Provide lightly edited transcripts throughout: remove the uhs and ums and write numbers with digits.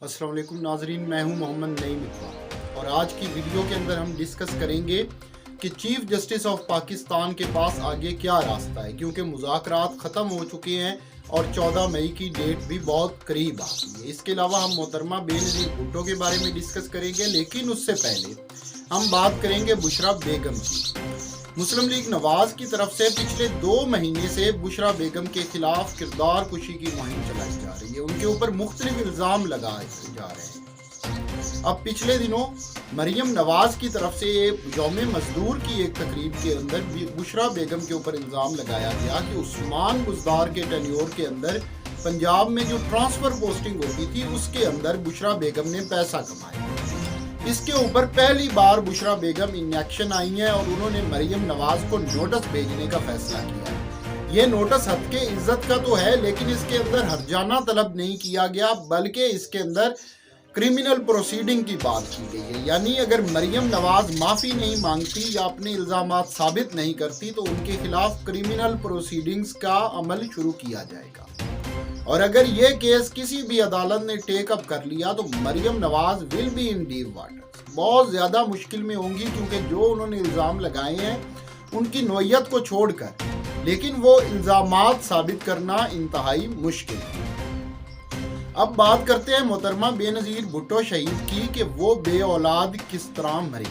अस्सलाम वालेकुम नाजरीन, मैं हूं मोहम्मद नईम इकबाल और आज की वीडियो के अंदर हम डिस्कस करेंगे कि चीफ जस्टिस ऑफ पाकिस्तान के पास आगे क्या रास्ता है, क्योंकि मुज़ाकरात ख़त्म हो चुके हैं और 14 मई की डेट भी बहुत करीब आ गई है। इसके अलावा हम मोहतरमा बेनज़ीर भुट्टो के बारे में डिस्कस करेंगे, लेकिन उससे पहले हम बात करेंगे बुशरा बेगम की। मुस्लिम लीग नवाज की तरफ से पिछले 2 महीने से बुशरा बेगम के खिलाफ किरदार कुशी की मुहिम चलाई जा रही है। उनके ऊपर मुख्तलिफ इल्ज़ाम लगाए जा रहे हैं। अब पिछले दिनों मरियम नवाज की तरफ से यौम मजदूर की एक तकरीब के अंदर बुशरा बेगम के ऊपर इल्ज़ाम लगाया गया कि उस्मान बुज़दार के टेन्योर के अंदर पंजाब में जो ट्रांसफ़र पोस्टिंग होती थी उसके अंदर बुशरा बेगम ने पैसा कमाया। इसके ऊपर पहली बार बुशरा बेगम इन एक्शन आई हैं और उन्होंने मरियम नवाज को नोटिस भेजने का फैसला किया है। ये नोटिस हद के इज्जत का तो है, लेकिन इसके अंदर हर्जाना तलब नहीं किया गया, बल्कि इसके अंदर क्रिमिनल प्रोसीडिंग की बात की गई है। यानी अगर मरियम नवाज माफ़ी नहीं मांगती या अपने इल्ज़ामात साबित नहीं करती तो उनके खिलाफ क्रिमिनल प्रोसीडिंग्स का अमल शुरू किया जाएगा। और अगर ये केस किसी भी अदालत ने टेक अप कर लिया तो Maryam Nawaz will be in deep water, बहुत ज़्यादा मुश्किल में होंगी, क्योंकि जो उन्होंने इल्ज़ाम लगाए हैं उनकी नौयत को छोड़कर, लेकिन वो इल्ज़ामात साबित करना इंतहाई मुश्किल है। अब बात करते हैं मोहतरमा बेनज़ीर भुट्टो शहीद की कि वो बे औलाद किस तरह मरी।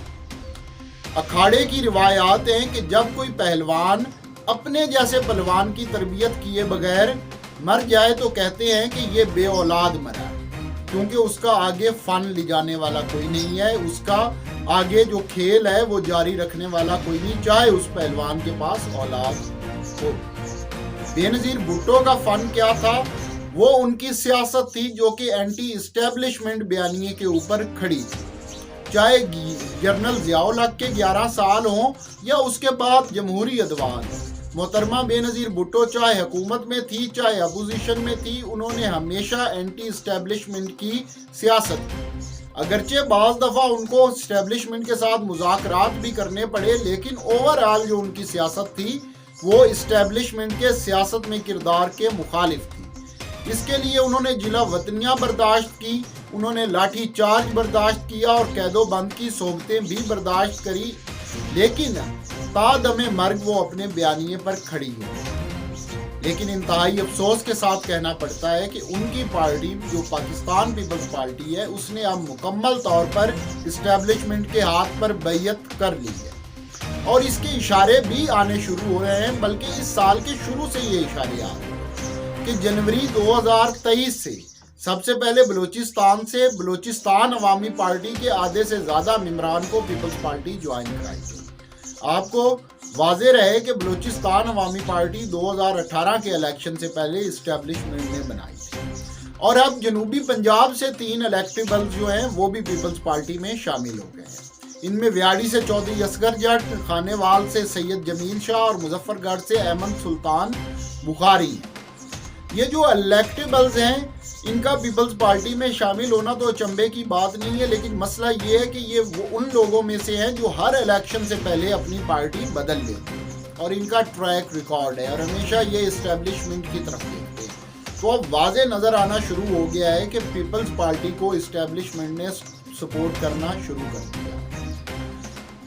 अखाड़े की रिवायात हैं कि जब कोई पहलवान अपने जैसे पहलवान की तरबियत किए बगैर मर जाए तो कहते हैं कि ये बे औलाद मरा है, क्योंकि उसका आगे फन ले जाने वाला कोई नहीं है, उसका आगे जो खेल है वो जारी रखने वाला कोई नहीं, चाहे उस पहलवान के पास औलाद हो। बेनज़ीर भुट्टो का फन क्या था? वो उनकी सियासत थी जो कि एंटी इस्टेब्लिशमेंट बयानिए के ऊपर खड़ी थी। चाहे जनरल ज़ियाउल हक के 11 साल हों या उसके बाद जमहूरी अदवान, मोहतरमा बेनज़ीर भुट्टो चाहे हुकूमत में थी चाहे अपोजिशन में थी, उन्होंने हमेशा एंटी इस्टेब्लिशमेंट की सियासत की। अगरचे बाज़ दफ़ा उनको इस्टेब्लिशमेंट के साथ मुज़ाकरात भी करने पड़े, लेकिन ओवरऑल जो उनकी सियासत थी वो इस्टेब्लिशमेंट के सियासत में किरदार के मुखालिफ थी। इसके लिए उन्होंने जिला वतनियाँ बर्दाश्त की, उन्होंने लाठी चार्ज बर्दाश्त किया और कैदो बंद की सोबतें भी बर्दाश्त करी, लेकिन तादमे मर्ग वो अपने बयानिए पर खड़ी हो। लेकिन इंतहाई अफसोस के साथ कहना पड़ता है कि उनकी पार्टी जो पाकिस्तान पीपल्स पार्टी है उसने अब मुकम्मल तौर पर इस्टेब्लिशमेंट के हाथ पर बैयत कर ली है और इसके इशारे भी आने शुरू हो रहे हैं, बल्कि इस साल के शुरू से ये इशारे आ रहे हैं कि जनवरी 2023 से सबसे पहले बलूचिस्तान अवामी पार्टी के आधे से ज़्यादा मेंबरान को पीपल्स पार्टी ज्वाइन कराई गई। आपको वाज़ेह रहे कि बलूचिस्तान अवामी पार्टी 2018 के इलेक्शन से पहले इस्टेब्लिशमेंट ने बनाई थी और अब जनूबी पंजाब से 3 इलेक्टेबल्स जो हैं वो भी पीपल्स पार्टी में शामिल हो गए हैं। इनमें व्याड़ी से चौधरी असगर जट, खानेवाल से सैयद जमील शाह और मुजफ्फरगढ़ से अहमद सुल्तान बुखारी। ये जो इलेक्टेबल्स हैं इनका पीपल्स पार्टी में शामिल होना तो अचंभे की बात नहीं है, लेकिन मसला ये है कि ये वो उन लोगों में से हैं जो हर इलेक्शन से पहले अपनी पार्टी बदल लेते हैं और इनका ट्रैक रिकॉर्ड है और हमेशा ये इस्टेब्लिशमेंट की तरफ देखते हैं। तो अब वाज़े नज़र आना शुरू हो गया है कि पीपल्स पार्टी को इस्टेब्लिशमेंट ने सपोर्ट करना शुरू कर दिया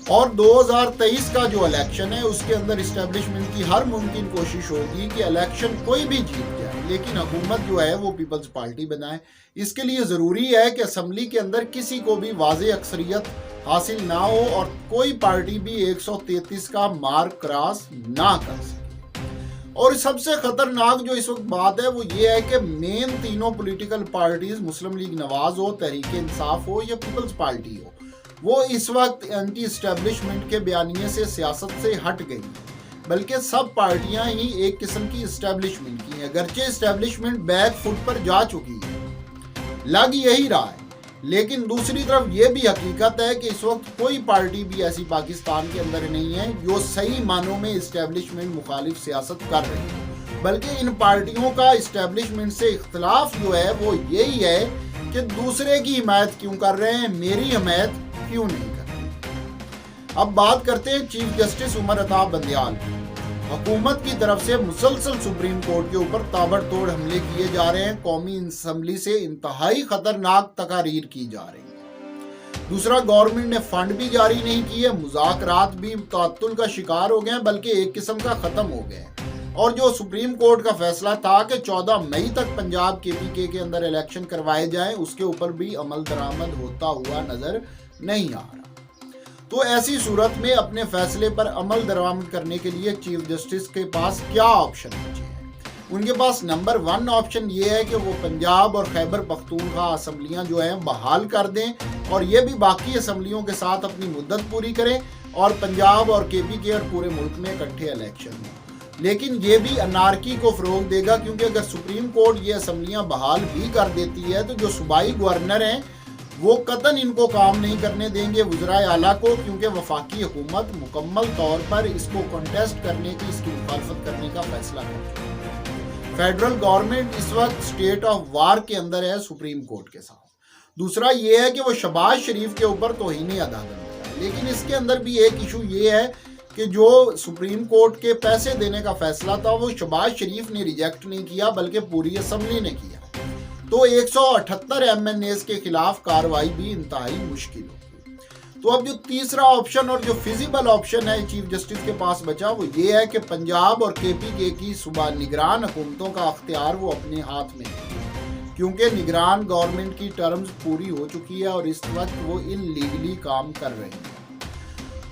और 2023 का जो इलेक्शन है उसके अंदर इस्टेब्लिशमेंट की हर मुमकिन कोशिश होगी कि इलेक्शन कोई भी जीत जाए, लेकिन हुकूमत जो है वो पीपल्स पार्टी बनाए। इसके लिए ज़रूरी है कि असम्बली के अंदर किसी को भी वाज़ेह अक्सरियत हासिल ना हो और कोई पार्टी भी 133 का मार्क क्रॉस ना कर सके। और सबसे ख़तरनाक जो इस वक्त बात है वो ये है कि मेन तीनों पॉलिटिकल पार्टीज़, मुस्लिम लीग नवाज हो, तहरीक इंसाफ हो या पीपल्स पार्टी हो, वो इस वक्त एंटी इस्टेब्लिशमेंट के बयानिए से सियासत से हट गई हैं, बल्कि सब पार्टियां ही एक किस्म की इस्टेब्लिशमेंट की हैं। अगरचे इस्टेब्लिशमेंट बैक फुट पर जा चुकी है, लग यही रहा है, लेकिन दूसरी तरफ ये भी हकीकत है कि इस वक्त कोई पार्टी भी ऐसी पाकिस्तान के अंदर नहीं है जो सही मानों में इस्टेब्लिशमेंट मुखालिफ सियासत कर रही है, बल्कि इन पार्टियों का इस्टेब्लिशमेंट से इख्तलाफ जो है वो यही है कि दूसरे की हिमायत क्यों कर रहे हैं, मेरी हिमायत क्यों नहीं कर रहे। अब बात करते हैं चीफ जस्टिस उमर अता बंदयाल। हुकूमत की तरफ से मुसलसल सुप्रीम कोर्ट के ऊपर ताबड़तोड़ हमले किए जा रहे हैं। कौमी असम्बली से इंतहाई खतरनाक तकारीर की जा रही है। दूसरा, गवर्नमेंट ने फंड भी जारी नहीं किए, मुज़ाकरात भी तातुल का शिकार हो गए हैं, बल्कि एक किस्म का खत्म हो गए हैं। और जो सुप्रीम कोर्ट का फैसला था कि 14 मई तक पंजाब KPK के अंदर इलेक्शन करवाए जाएं, उसके ऊपर भी अमल दरामद होता हुआ नजर नहीं आ रहा। तो ऐसी सूरत में अपने फैसले पर अमल दरामद करने के लिए चीफ जस्टिस के पास क्या ऑप्शन बचे हैं? उनके पास नंबर 1 ऑप्शन ये है कि वो पंजाब और खैबर पख्तूनख्वा असम्बलियाँ जो हैं बहाल कर दें और ये भी बाकी असम्बलियों के साथ अपनी मुद्दत पूरी करें और पंजाब और KPK और पूरे मुल्क में इकट्ठे इलेक्शन हों। लेकिन ये भी अनारकी को फ़रोग देगा, क्योंकि अगर सुप्रीम कोर्ट ये असम्बलियाँ बहाल भी कर देती है तो जो सूबाई गवर्नर हैं वो कतन इनको काम नहीं करने देंगे वज़राए आला को, क्योंकि वफाकी हुकूमत मुकम्मल तौर पर इसको कंटेस्ट करने की, इसकी मुखालफत करने का फैसला कर चुकी है। फेडरल गवर्नमेंट इस वक्त स्टेट ऑफ वार के अंदर है सुप्रीम कोर्ट के साथ। दूसरा ये है कि वो शहबाज शरीफ के ऊपर तौहीन अदालत है। लेकिन इसके अंदर भी एक इशू ये है कि जो सुप्रीम कोर्ट के पैसे देने का फैसला था वो शहबाज शरीफ ने रिजेक्ट नहीं किया, बल्कि पूरी असम्बली ने किया। तो 178 MNAs के खिलाफ कार्रवाई भी इंतहाई मुश्किल होगी। तो अब जो तीसरा ऑप्शन और जो फिजिबल ऑप्शन है चीफ जस्टिस के पास बचा वो ये है कि पंजाब और KPK की सूबा निगरान हुकूमतों का अख्तियार वो अपने हाथ में है, क्योंकि निगरान गवर्नमेंट की टर्म्स पूरी हो चुकी है और इस वक्त वो इनलीगली काम कर रहे हैं।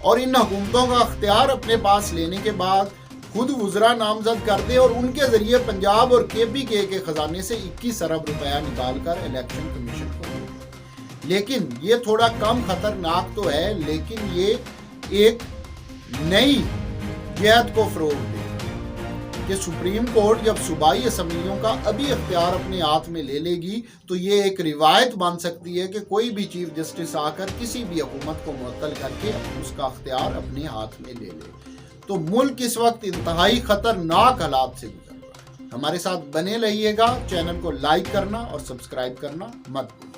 और इन हुकूमतों का अख्तियार अपने पास लेने के बाद खुद वुज़रा नामजद कर दे और उनके जरिए पंजाब और KPK के खजाने से 21 अरब रुपया निकालकर इलेक्शन कमीशन को दे। लेकिन ये थोड़ा कम खतरनाक तो है, लेकिन ये एक नई जिहाद को फरोग देगा कि सुप्रीम कोर्ट जब सूबाई असम्बलियों का अभी अख्तियार अपने हाथ में ले लेगी तो ये एक रिवायत बन सकती है कि कोई भी चीफ जस्टिस आकर किसी भी हुकूमत को मुअत्तल करके उसका अख्तियार अपने हाथ में ले ले। तो मुल्क इस वक्त इंतहाई खतरनाक हालात से गुजर रहा है। हमारे साथ बने रहिएगा, चैनल को लाइक करना और सब्सक्राइब करना मत भूलिए।